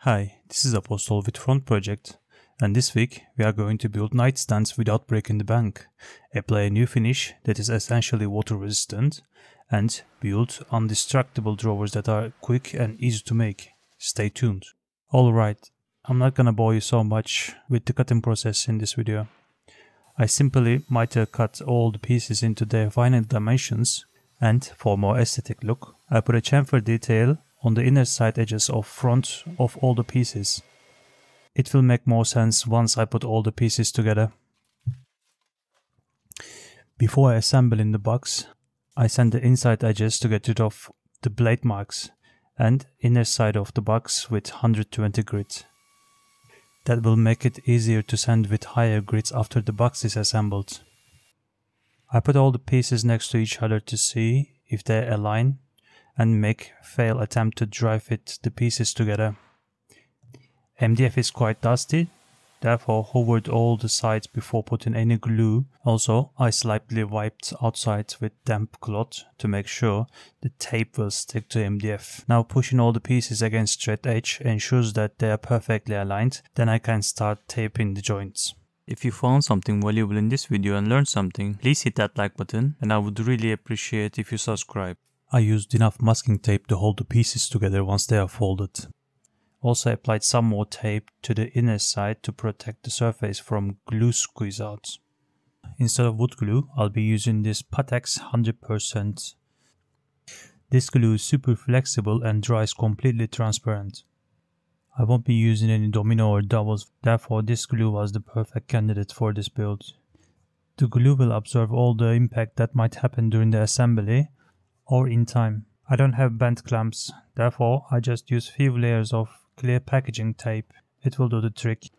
Hi, this is Apostle with Front Project, and this week we are going to build nightstands without breaking the bank, apply a new finish that is essentially water resistant, and build indestructible drawers that are quick and easy to make. Stay tuned. Alright, I'm not gonna bore you so much with the cutting process in this video. I simply might cut all the pieces into their final dimensions, and for more aesthetic look, I put a chamfer detail on the inner side edges of front of all the pieces. It will make more sense once I put all the pieces together. Before I assemble in the box, I sand the inside edges to get rid of the blade marks and inner side of the box with 120 grit. That will make it easier to sand with higher grits after the box is assembled. I put all the pieces next to each other to see if they align and make fail attempt to dry fit the pieces together. MDF is quite dusty, therefore hovered all the sides before putting any glue. Also, I slightly wiped outside with damp cloth to make sure the tape will stick to MDF. Now pushing all the pieces against straight edge ensures that they are perfectly aligned, then I can start taping the joints. If you found something valuable in this video and learned something, please hit that like button, and I would really appreciate if you subscribe. I used enough masking tape to hold the pieces together once they are folded. Also applied some more tape to the inner side to protect the surface from glue squeeze out. Instead of wood glue, I'll be using this Pattex 100%. This glue is super flexible and dries completely transparent. I won't be using any domino or doubles, therefore this glue was the perfect candidate for this build. The glue will absorb all the impact that might happen during the assembly or in time. I don't have bent clamps, therefore I just use few layers of clear packaging tape. It will do the trick.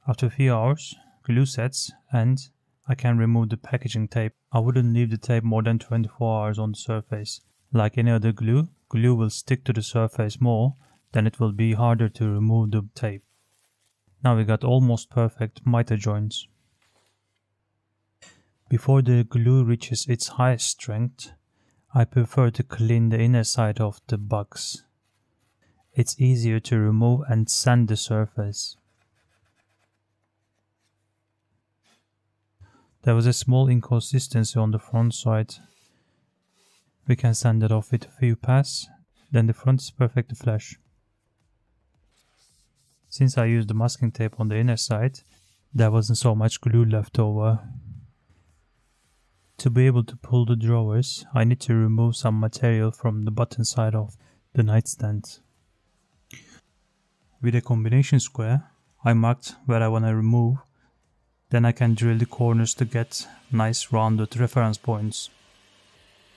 After a few hours, glue sets and I can remove the packaging tape. I wouldn't leave the tape more than 24 hours on the surface. Like any other glue, glue will stick to the surface more, then it will be harder to remove the tape. Now we got almost perfect miter joints. Before the glue reaches its highest strength, I prefer to clean the inner side of the box. It's easier to remove and sand the surface. There was a small inconsistency on the front side. We can sand it off with a few passes, then the front is perfectly flush. Since I used the masking tape on the inner side, there wasn't so much glue left over. To be able to pull the drawers, I need to remove some material from the bottom side of the nightstand. With a combination square, I marked where I want to remove, then I can drill the corners to get nice rounded reference points.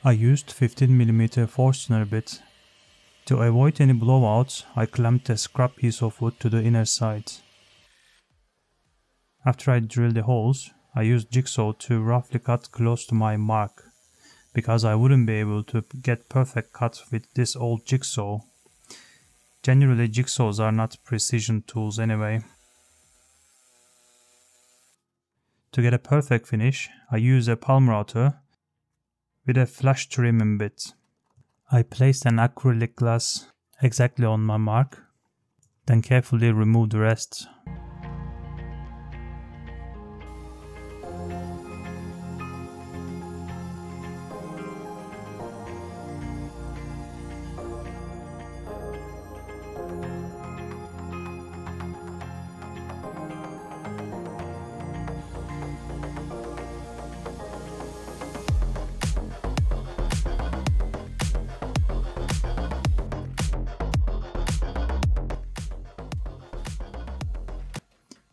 I used 15mm Forstner bit. To avoid any blowouts, I clamped a scrap piece of wood to the inner side. After I drilled the holes, I used jigsaw to roughly cut close to my mark, because I wouldn't be able to get perfect cut with this old jigsaw. Generally, jigsaws are not precision tools anyway. To get a perfect finish, I use a palm router with a flush trimming bit. I placed an acrylic glass exactly on my mark, then carefully remove the rest.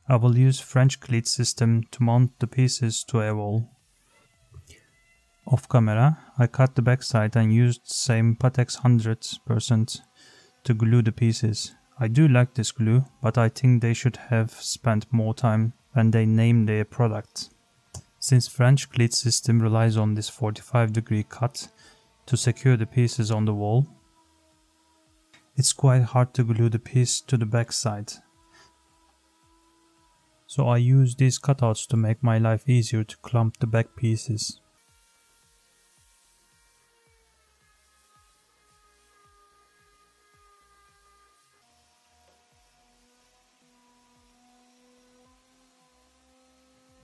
I will use French cleat system to mount the pieces to a wall. Off camera, I cut the backside and used same Pattex 100% to glue the pieces. I do like this glue, but I think they should have spent more time when they named their product. Since French cleat system relies on this 45-degree cut to secure the pieces on the wall, it's quite hard to glue the piece to the backside. So I use these cutouts to make my life easier to clamp the back pieces.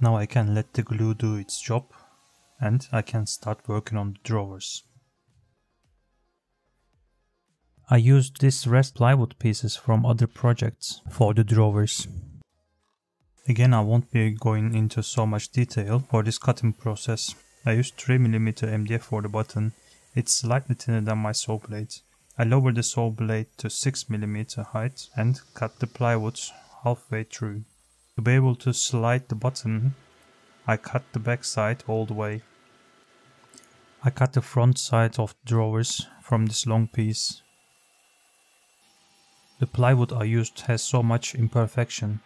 Now I can let the glue do its job and I can start working on the drawers. I used these rest plywood pieces from other projects for the drawers. Again, I won't be going into so much detail for this cutting process. I used 3mm MDF for the button. It's slightly thinner than my saw blade. I lowered the saw blade to 6mm height and cut the plywood halfway through. To be able to slide the button, I cut the back side all the way. I cut the front side of the drawers from this long piece. The plywood I used has so much imperfection.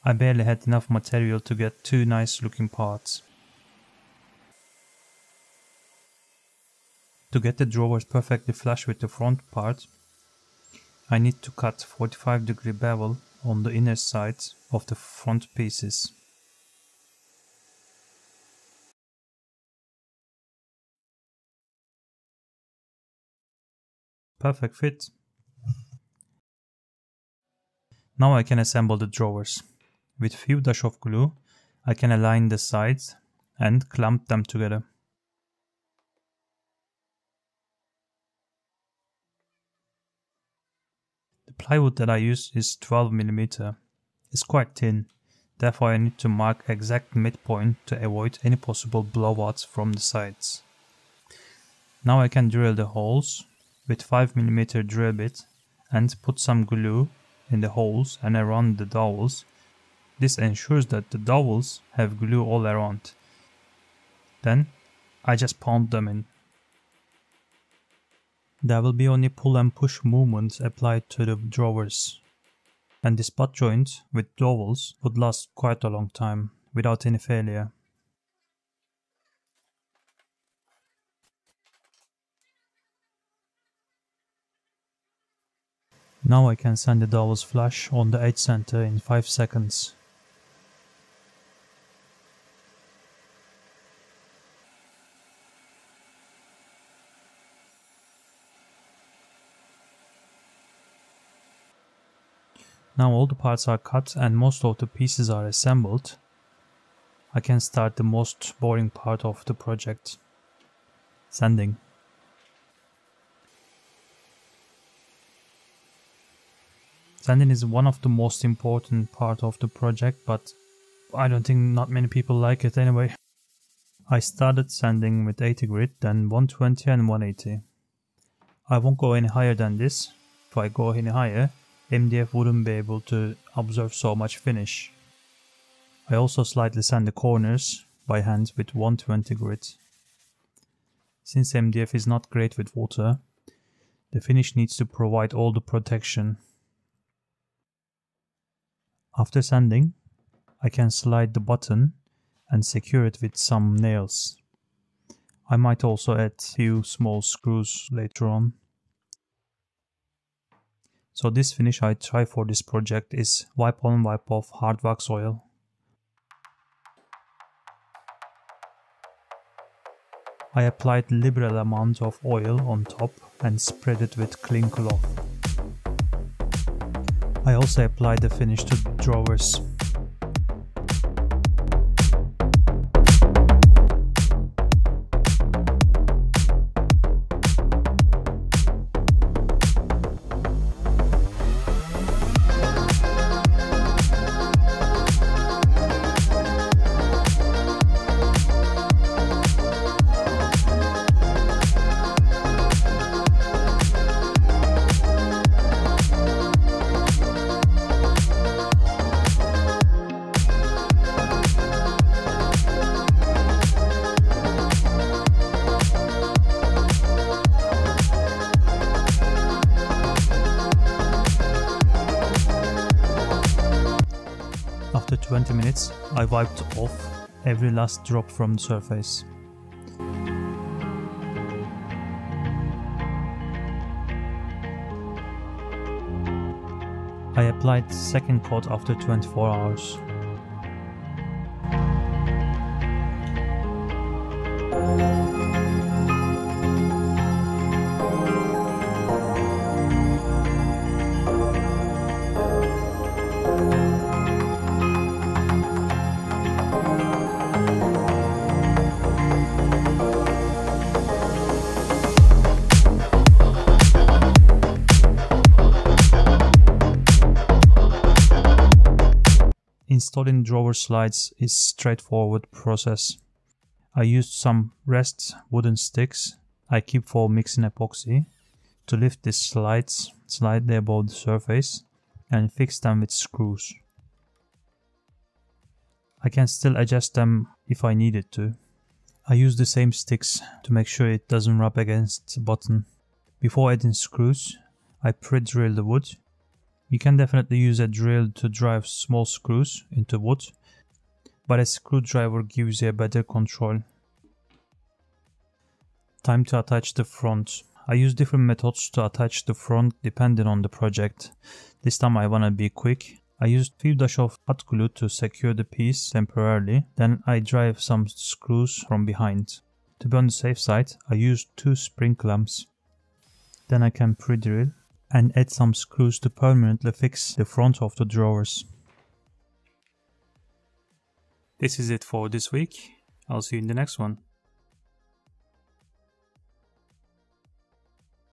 I barely had enough material to get two nice looking parts. To get the drawers perfectly flush with the front part, I need to cut 45° bevel on the inner side of the front pieces. Perfect fit. Now I can assemble the drawers. With few dash of glue, I can align the sides and clamp them together. The plywood that I use is 12mm. It's quite thin, therefore I need to mark exact midpoint to avoid any possible blowouts from the sides. Now I can drill the holes with 5mm drill bit and put some glue in the holes and around the dowels. This ensures that the dowels have glue all around. Then I just pound them in. There will be only pull and push movements applied to the drawers, and this butt joint with dowels would last quite a long time without any failure. Now I can sand the dowels flush on the edge center in 5 seconds. Now all the parts are cut and most of the pieces are assembled. I can start the most boring part of the project: sanding. Sanding is one of the most important part of the project, but I don't think not many people like it anyway. I started sanding with 80 grit, then 120 and 180. I won't go any higher than this. If I go any higher, MDF wouldn't be able to absorb so much finish. I also slightly sand the corners by hand with 120 grit. Since MDF is not great with water, the finish needs to provide all the protection. After sanding, I can slide the button and secure it with some nails. I might also add a few small screws later on. So this finish I try for this project is wipe on wipe off hard wax oil. I applied liberal amount of oil on top and spread it with clean cloth. I also applied the finish to the drawers. After 20 minutes, I wiped off every last drop from the surface. I applied second coat after 24 hours. Installing drawer slides is a straightforward process. I used some rest wooden sticks I keep for mixing epoxy to lift these slides slightly above the surface and fix them with screws. I can still adjust them if I needed to. I use the same sticks to make sure it doesn't rub against the bottom. Before adding screws, I pre-drill the wood. You can definitely use a drill to drive small screws into wood, but a screwdriver gives you a better control. Time to attach the front. I use different methods to attach the front depending on the project. This time I wanna be quick. I used few dash of hot glue to secure the piece temporarily, then I drive some screws from behind. To be on the safe side, I used 2 spring clamps. Then I can pre-drill and add some screws to permanently fix the front of the drawers. This is it for this week. I'll see you in the next one.